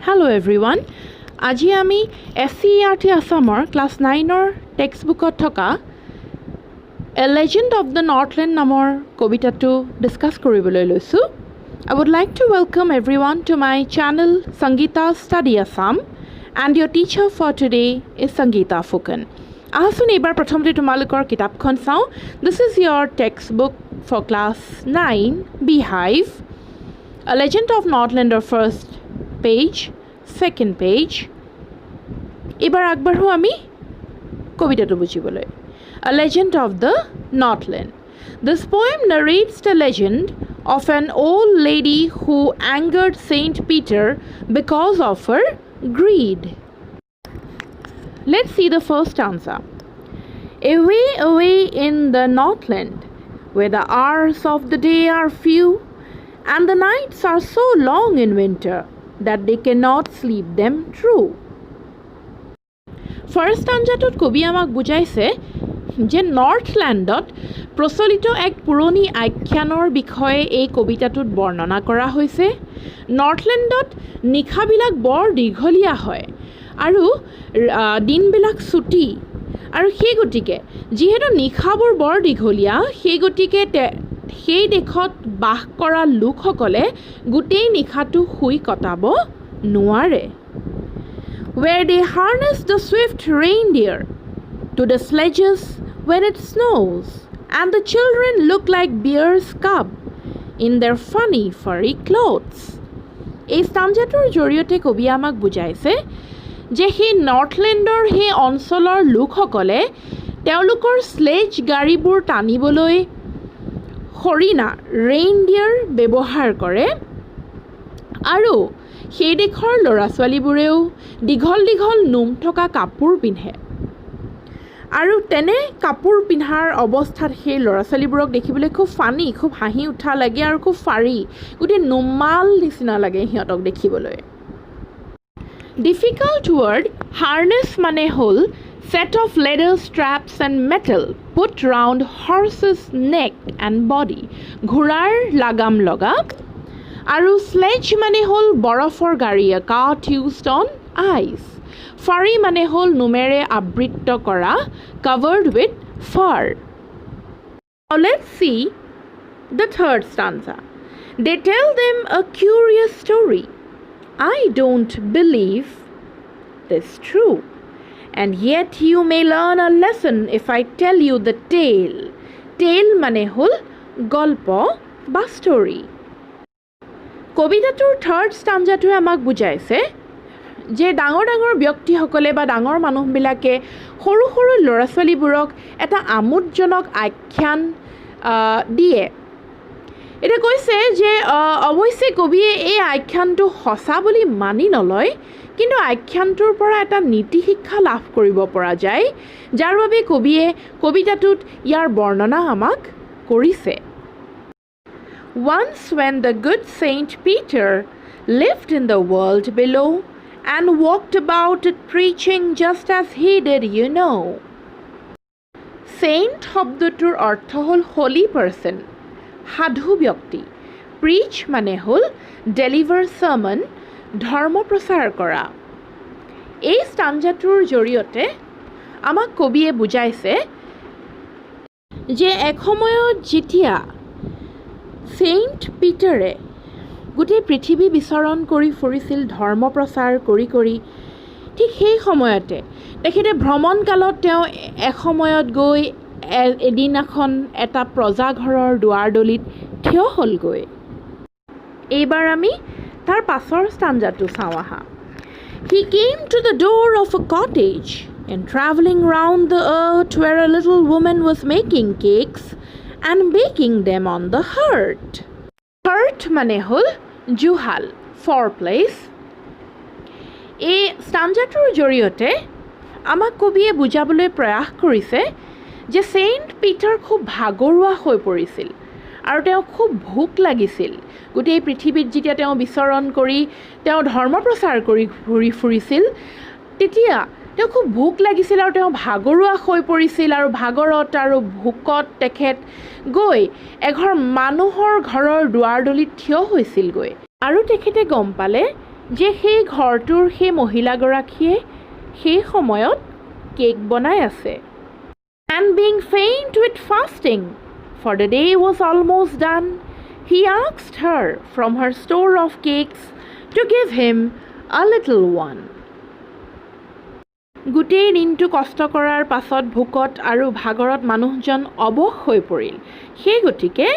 Hello everyone. আজি আমি SCERT আসামৰ class 9ৰ টেক্সটবুকত থকা A Legend of the Northland নামৰ কবিতাটো ডিসকাস কৰিবলৈ লৈছো. I would like to welcome everyone to my channel Sangeeta Study Assam and your teacher for today is Sangeeta Fukan. আহাচোন এইবাৰ প্ৰথমতে তোমালোকৰ কিতাপখন চাওঁ. This is your textbook for class 9 Beehive. A Legend of Northlander first page, second page. এবাৰ আগবাঢ়ো আমি কবিতাটো বুজিবলৈ. A Legend of the Northland. This poem narrates the legend of an old lady who angered Saint Peter because of her greed. Let's see the first stanza. Away, away in the Northland, where the hours of the day are few, and the nights are so long in winter that they cannot sleep them true. First stanzaটোত কবি আমাক বুজাইছে যে নৰ্থলেণ্ডত প্ৰচলিত এক পুৰণি আখ্যানৰ বিষয়ে এই কবিতাটোত বৰ্ণনা কৰা হৈছে. নৰ্থলেণ্ডত নিশাবিলাক বৰ দীঘলীয়া হয় আৰু দিনবিলাক ছুটি, আৰু সেই গতিকে যিহেতু নিশাবোৰ বৰ দীঘলীয়া, সেই গতিকে সেই দেশত বাস কৰা লোকসকলে গোটেই নিশাটো শুই কটাব নোৱাৰে. Where they harness the swift reindeer to the sledges when it snows, and the children look like bear's cub in their funny furry clothes. এই stanzaটোৰ জৰিয়তে কবি আমাক বুজাইছে যে সেই নৰ্থলেণ্ডৰ সেই অঞ্চলৰ লোকসকলে তেওঁলোকৰ স্লেজ গাড়ীবোৰ টানিবলৈ হৰিণা ৰেইনডিয়াৰ ব্যৱহাৰ কৰে, আৰু সেই দেশৰ ল'ৰা ছোৱালীবোৰেও দীঘল দীঘল নোম থকা কাপোৰ পিন্ধে, আৰু তেনে কাপোৰ পিন্ধাৰ অৱস্থাত সেই ল'ৰা ছোৱালীবোৰক দেখিবলৈ খুব ফানি, খুব হাঁহি উঠা লাগে আৰু খুব ফাৰি, গোটেই নোমাল নিচিনা লাগে সিহঁতক দেখিবলৈ. ডিফিকাল্ট ৱৰ্ড হাৰ্নেছ মানে হ'ল set of leather straps and metal put round horse's neck and body, ঘোঁৰাৰ লাগাম লগা. আৰু স্লেজ মানে হ'ল বৰফৰ গাড়ী, a cart used on ice. Fury মানে হ'ল নোমেৰে আবৃত্ত কৰা, covered with fur. Now let's see the third stanza. They tell them a curious story. I don't believe this true. And yet you may learn a lesson if I tell you the tale. Tale মানে হ'ল গল্প বা story. কবিতাটোৰ third ষ্টাঞ্জাটোৱে আমাক বুজাইছে যে ডাঙৰ ডাঙৰ ব্যক্তিসকলে বা ডাঙৰ মানুহবিলাকে সৰু সৰু ল'ৰা ছোৱালীবোৰক এটা আমোদজনক আখ্যান দিয়ে. এতিয়া কৈছে যে অৱশ্যে কবিয়ে এই আখ্যানটো সঁচা বুলি মানি নলয়, কিন্তু আখ্যানটোৰ পৰা এটা নীতি শিক্ষা লাভ কৰিব পৰা যায়, যাৰ বাবে কবিয়ে কবিতাটোত ইয়াৰ বৰ্ণনা আমাক কৰিছে. Once when the good Saint Peter lived in the world below and walked about it preaching just as he did, you know. Saint শব্দটোৰ অৰ্থ হ'ল holy person, সাধু ব্যক্তি. Preach মানে হ'ল deliver sermon, ধৰ্ম প্ৰচাৰ কৰা. এই ষ্টাঞ্জাটোৰ জৰিয়তে আমাক কবিয়ে বুজাইছে যে এসময়ত যেতিয়া চেইণ্ট পিটাৰে গোটেই পৃথিৱী বিচৰণ কৰি ফুৰিছিল ধৰ্ম প্ৰচাৰ কৰি কৰি, ঠিক সেই সময়তে তেখেতে ভ্ৰমণকালত তেওঁ এসময়ত গৈ এদিনাখন এটা প্ৰজাঘৰৰ দুৱাৰদলিত থিয় হ'লগৈ. এইবাৰ আমি তাৰ পাছৰ ষ্টাঞ্জাটো চাওঁ আহা. He came to the door of a cottage and traveling round the earth where a little woman was making cakes and baking them on the hearth. Hearth মানে হ'ল জুহাল, fireplace. এই ষ্টাঞ্জাটোৰ জৰিয়তে আমাক কবিয়ে বুজাবলৈ প্ৰয়াস কৰিছে যে চেইণ্ট পিটাৰ খুব ভাগৰুৱা হৈ পৰিছিল আৰু তেওঁ খুব ভোক লাগিছিল. গোটেই পৃথিৱীত যেতিয়া তেওঁ বিচৰণ কৰি তেওঁ ধৰ্ম প্ৰচাৰ কৰি ঘূৰি ফুৰিছিল, তেতিয়া তেওঁ খুব ভোক লাগিছিল আৰু তেওঁ ভাগৰুৱা হৈ পৰিছিল, আৰু ভাগৰত আৰু ভোকত তেখেত গৈ এঘৰ মানুহৰ ঘৰৰ দুৱাৰদলিত থিয় হৈছিলগৈ. আৰু তেখেতে গম পালে যে সেই ঘৰটোৰ সেই মহিলাগৰাকীয়ে সেই সময়ত কেক বনাই আছে। And being faint with fasting, for the day was almost done, he asked her from her store of cakes to give him a little one. গোটেই দিনটো কষ্ট কৰাৰ পাছত ভোকত আৰু ভাগৰত মানুহজন অৱশ হৈ পৰিল। সেই গতিকে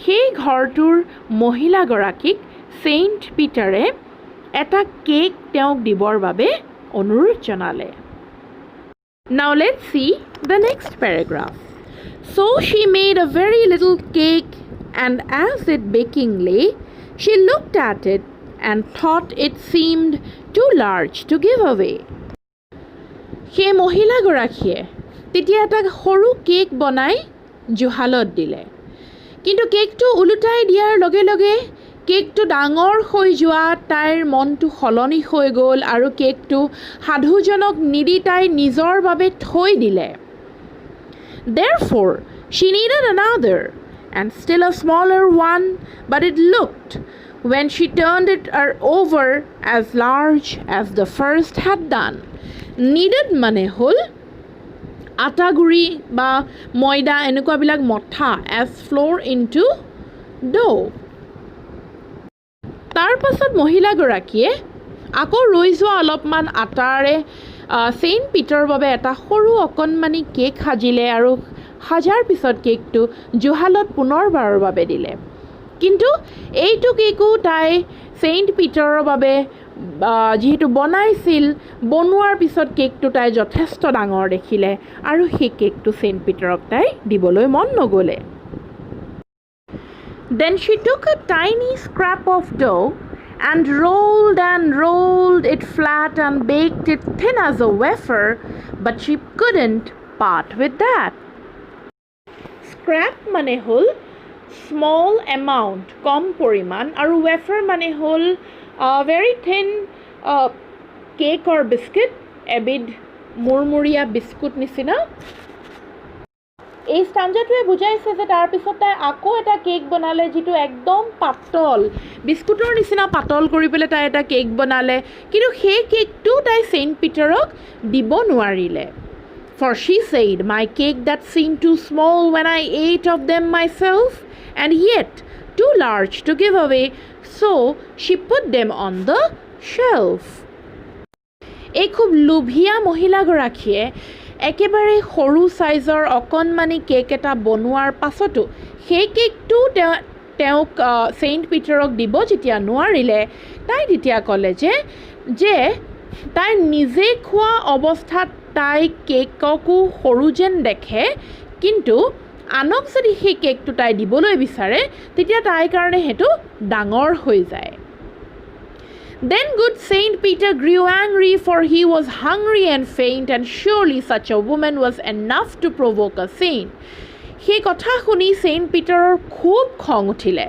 সেই ঘৰটোৰ মহিলাগৰাকীক ছেইণ্ট পিটাৰে এটা কেক তেওঁক দিবৰ বাবে অনুৰোধ জনালে। Now let's see the next paragraph. So she made a very little cake, and as it baking lay, she looked at it and thought it seemed too large to give away. সেই মহিলাগৰাকীয়ে তেতিয়া এটা সৰু cake বনাই জুহালত দিলে, কিন্তু কেকটো ওলোটাই দিয়াৰ লগে লগে কেকটো ডাঙৰ হৈ যোৱা তাইৰ মনটো সলনি হৈ গ'ল আৰু কেকটো সাধুজনক নিদি তাই নিজৰ বাবে থৈ দিলে। Therefore, she needed another and still a smaller one, but it looked, when she turned it over, as large as the first had done. Needed মানে হ'ল আটাগুৰি বা ময়দা এনেকুৱাবিলাক মঠা as flour into dough. তাৰ পাছত মহিলাগৰাকীয়ে আকৌ ৰৈ যোৱা অলপমান আটাৰে ছেইণ্ট পিটাৰৰ বাবে এটা সৰু অকণমানি কেক সাজিলে আৰু সাজাৰ পিছত কেকটো জুহালত পুনৰবাৰৰ বাবে দিলে। কিন্তু এইটো কেকো তাই ছেইণ্ট পিটাৰৰ বাবে যিহেতু বনাইছিল, বনোৱাৰ পিছত কেকটো তাই যথেষ্ট ডাঙৰ দেখিলে আৰু সেই কেকটো ছেইণ্ট পিটাৰক তাই দিবলৈ মন নগ'লে। Then she took a tiny scrap of dough and rolled it flat and baked it thin as a wafer, but she couldn't part with that. Scrap মানে হ'ল small amount, কম পৰিমাণ, আৰু wafer মানে হ'ল very thin cake or biscuit, এবিধ মুৰমুৰীয়া biscuit নিচিনা। এই ষ্টাঞ্জাটোৱে বুজাইছে যে তাৰপিছত তাই আকৌ এটা কেক বনালে যিটো একদম পাতল, বিস্কুটৰ নিচিনা পাতল কৰি পেলাই তাই এটা কেক বনালে, কিন্তু সেই কেকটো তাই ছেইণ্ট পিটাৰক দিব নোৱাৰিলে। For she said, my cake that seemed too small when I ate of them myself, and yet too large to give away, so she put them on the shelf. এই খুব লোভীয়া মহিলাগৰাকীয়ে একেবাৰে সৰু চাইজৰ অকণমানি কেক এটা বনোৱাৰ পাছতো সেই কেকটো তেওঁক ছেইণ্ট পিটাৰক দিব যেতিয়া নোৱাৰিলে, তাই তেতিয়া ক'লে যে তাই নিজে খোৱা অৱস্থাত তাই কেককো সৰু যেন দেখে, কিন্তু আনক যদি সেই কেকটো তাই দিবলৈ বিচাৰে তেতিয়া তাইৰ কাৰণে সেইটো ডাঙৰ হৈ যায়। Then good Saint Peter grew angry, for he was hungry and faint, and surely such a woman was enough to provoke a saint. সেই কথা শুনি ছেইণ্ট পিটাৰৰ খুব খং উঠিলে,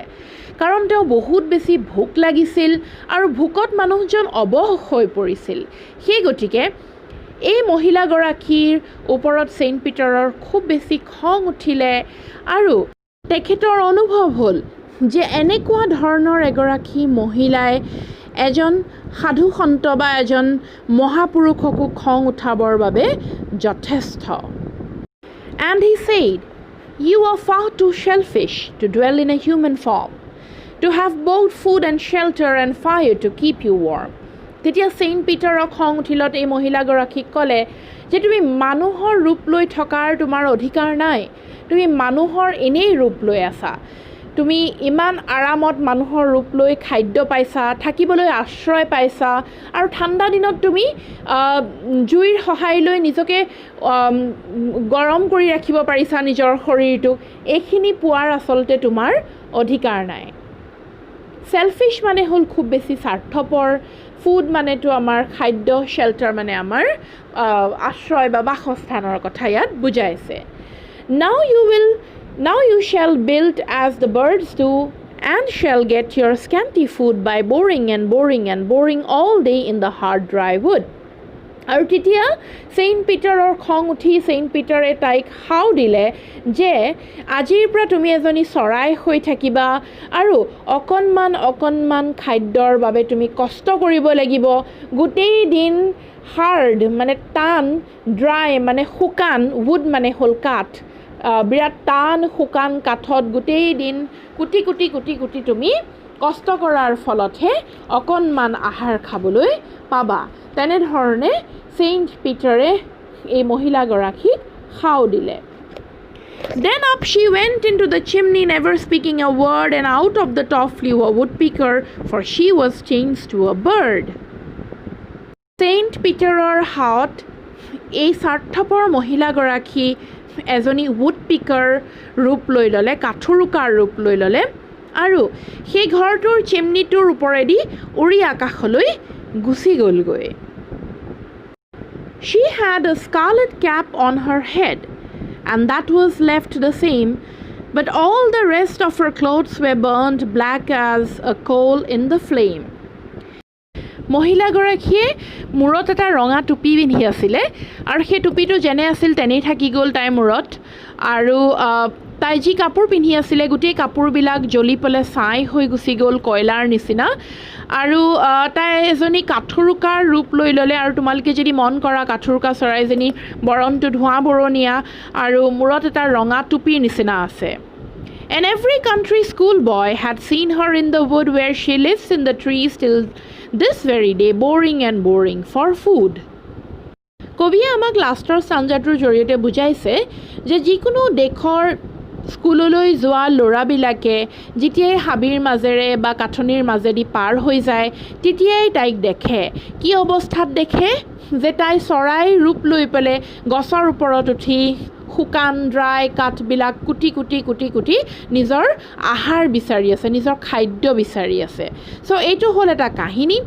কাৰণ তেওঁ বহুত বেছি ভোক লাগিছিল আৰু ভোকত মানুহজন অৱশ হৈ পৰিছিল। সেই গতিকে এই মহিলাগৰাকীৰ ওপৰত ছেইণ্ট পিটাৰৰ খুব বেছি খং উঠিলে আৰু তেখেতৰ অনুভৱ হ'ল যে এনেকুৱা ধৰণৰ এগৰাকী মহিলাই এজন সাধু সন্ত বা এজন মহাপুৰুষকো খং উঠাবৰ বাবে যথেষ্ট। And he said, you are far too selfish to dwell in a human form, to have both food and shelter and fire to keep you warm. তেতিয়া ছেইণ্ট পিটাৰক খং উঠিলত এই মহিলাগৰাকীক ক'লে যে তুমি মানুহৰ ৰূপ লৈ থকাৰ তোমাৰ অধিকাৰ নাই, তুমি মানুহৰ এনেই ৰূপ লৈ আছা, তুমি ইমান আৰামত মানুহৰ ৰূপ লৈ খাদ্য পাইছা, থাকিবলৈ আশ্ৰয় পাইছা, আৰু ঠাণ্ডা দিনত তুমি জুইৰ সহায় লৈ নিজকে গৰম কৰি ৰাখিব পাৰিছা নিজৰ শৰীৰটোক, এইখিনি পোৱাৰ আচলতে তোমাৰ অধিকাৰ নাই। চেলফিছ মানে হ'ল খুব বেছি স্বাৰ্থপৰ, ফুড মানেতো আমাৰ খাদ্য, শেল্টাৰ মানে আমাৰ আশ্ৰয় বা বাসস্থানৰ কথা ইয়াত বুজাইছে। Now you shall build as the birds do, and shall get your scanty food by boring all day in the hard dry wood. আৰু তেতিয়া ছেইণ্ট পিটাৰৰ খং উঠি ছেইণ্ট পিটাৰে তাইক সাও দিলে যে আজিৰ পৰা তুমি এজনী চৰাই হৈ থাকিবা আৰু অকণমান খাদ্যৰ বাবে তুমি কষ্ট কৰিব লাগিব গোটেই দিন হাৰ্ড মানে টান ড্ৰাই মানে শুকান উড মানে হ'ল কাঠ বিৰাট টান শুকান কাঠত গোটেই দিন কুটি কুটি তুমি কষ্ট কৰাৰ ফলতহে অকণমান আহাৰ খাবলৈ পাবা তেনেধৰণে ছেইণ্ট পিটাৰে এই মহিলাগৰাকীক সাও দিলে Then up she went into the chimney, never speaking a word, and out of the top flew a woodpecker, for she was changed to a bird. Saint Peterৰ হাত এই স্বাৰ্থপৰ মহিলাগৰাকী এজনী woodpecker ৰূপ লৈ ল'লে কাঠুৰুকাৰ ৰূপ লৈ ল'লে আৰু সেই ঘৰটোৰ চিমনিটোৰ ওপৰেদি উৰি আকাশলৈ গুচি গ'লগৈ She had a scarlet cap on her head, and that was left the same, but all the rest of her clothes were burnt black as a coal in the flame. মহিলাগৰাকীয়ে মূৰত এটা ৰঙা টুপি পিন্ধি আছিলে আৰু সেই টুপিটো যেনে আছিল তেনেই থাকি গ'ল তাইৰ মূৰত আৰু তাই যি কাপোৰ পিন্ধি আছিলে গোটেই কাপোৰবিলাক জ্বলি পেলাই ছাই হৈ গুচি গ'ল কয়লাৰ নিচিনা আৰু তাই এজনী কাঠুৰুকাৰ ৰূপ লৈ ল'লে আৰু তোমালোকে যদি মন কৰা কাঠুৰুকা চৰাইজনী বৰণটো ধোঁৱা বৰণীয়া আৰু মূৰত এটা ৰঙা টুপিৰ নিচিনা আছে And every country schoolboy had seen her in the wood where she lives in the trees till this very day, boring for food. কবিয়ে আমাক লাষ্টৰ ষ্টাঞ্জাটোৰ জৰিয়তে বুজাইছে যে যিকোনো দেশৰ স্কুললৈ যোৱা ল'ৰাবিলাকে যেতিয়াই হাবিৰ মাজেৰে বা কাঠনিৰ মাজেদি পাৰ হৈ যায় তেতিয়াই তাইক দেখে কি অৱস্থাত দেখে যে তাই চৰাই ৰূপ লৈ পেলাই গছৰ ওপৰত উঠি শুকান ড্ৰাই কাঠবিলাক কুটি নিজৰ আহাৰ বিচাৰি আছে নিজৰ খাদ্য বিচাৰি আছে চ' এইটো হ'ল এটা কাহিনী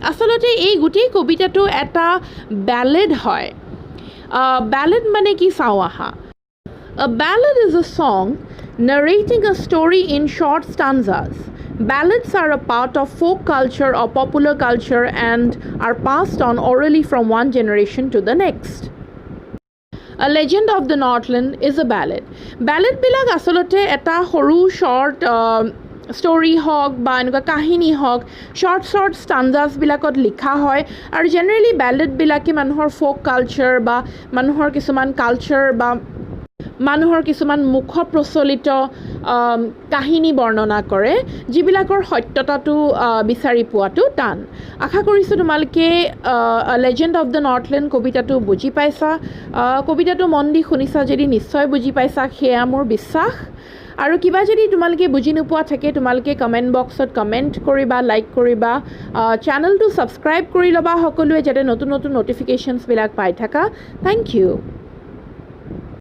আচলতে এই গোটেই কবিতাটো এটা ব্যালেড হয় ব্যালেড মানে কি চাওঁ আহা A ballad is a song narrating a story in short stanzas. Ballads are a part of folk culture or popular culture and are passed on orally from one generation to the next. A Legend of the Northland is a ballad. Ballad বিলাক আসলতে এটা সৰু short story হওক বা এনেকুৱা কাহিনী হওক short stanzas বিলাকত লিখা হয় আৰু generally ballad বিলাকে মানুহৰ folk culture বা মানুহৰ কিছুমান culture বা মানুহৰ কিছুমান মুখ প্ৰচলিত কাহিনী বৰ্ণনা কৰে যিবিলাকৰ সত্যতাটো বিচাৰি পোৱাটো টান আশা কৰিছোঁ তোমালোকে লেজেণ্ড অফ দ্য নৰ্থলেণ্ড কবিতাটো বুজি পাইছা কবিতাটো মন দি শুনিছা যদি নিশ্চয় বুজি পাইছা সেয়া মোৰ বিশ্বাস আৰু কিবা যদি তোমালোকে বুজি নোপোৱা থাকে তোমালোকে কমেণ্ট বক্সত কমেণ্ট কৰিবা লাইক কৰিবা চেনেলটো ছাবস্ক্ৰাইব কৰি ল'বা সকলোৱে যাতে নতুন নটিফিকেশ্যনছবিলাক পাই থাকা থেংক ইউ